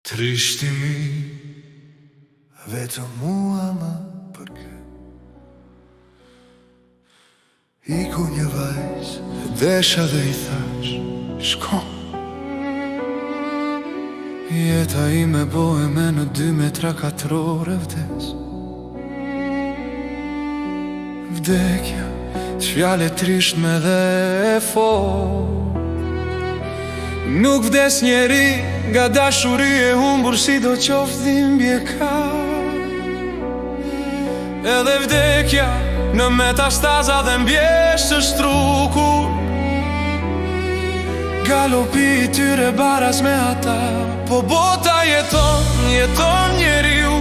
Trishtimi vetëm mua më përket. Iku një vajzë e desha dhe i thash shko. Jeta ime boheme në 2 metra 4 ore vdes. Vdekja t'fjale trishtme dhe e fort. Nuk vdes njeri nga dashuri e humbur, si do qoftë dhimbje ka. Edhe vdekja në metastaza dhe mbjesht të strukur. Galopi i tyre baras me ata, po bota jeton, jeton njeriu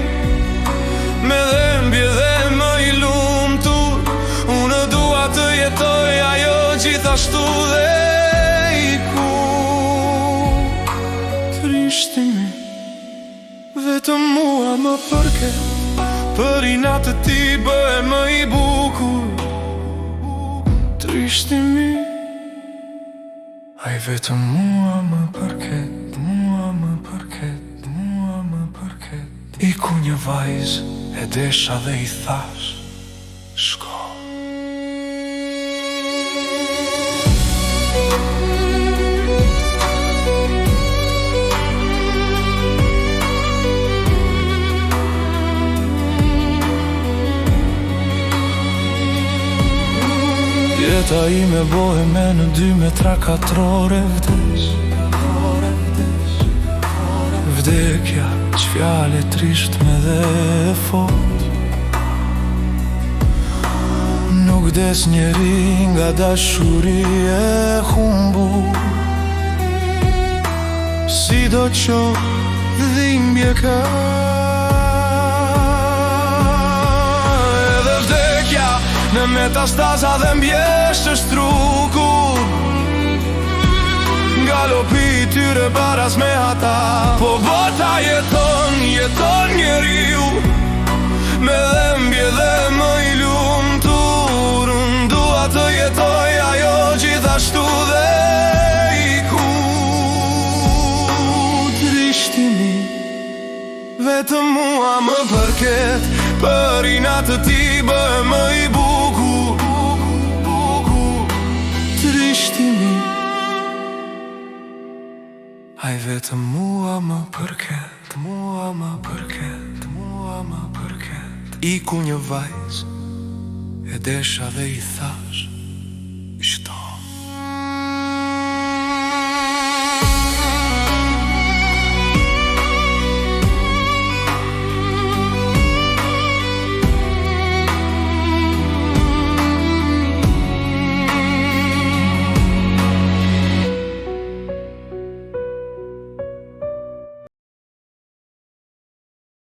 me dhembje dhe më i lumtur. Unë dua të jetoj ajo gjithashtu dhe trishtimi vetëm mua më përket. Për i natë ti bëhe më i bukur. Trishtimi ai vetëm mua më përket. Mua më përket, mua më përket. Iku një vajzë e desha dhe i thash shko. Jeta ime boheme në 2 metra 4 ore vdes. Vdekja qfjale trishtme dhe e fort. Nuk des njeri nga dashuri e humbur, si do qoftë dhimbje ka. Në metastaza dhe mbjesht të strukur. Galopi i tyre baras me ata, po bota jeton, jeton njeriu me dhembje dhe më i lumtur. Unë dua të jetoj ajo gjithashtu dhe iku. Trishtimi vetëm mua më përket. Për i natë ti bëhe më i bukur. Trishtimi ai vetëm mua më përket. Mua më përket, mua më përket. Iku një vajzë e desha dhe i thash shto.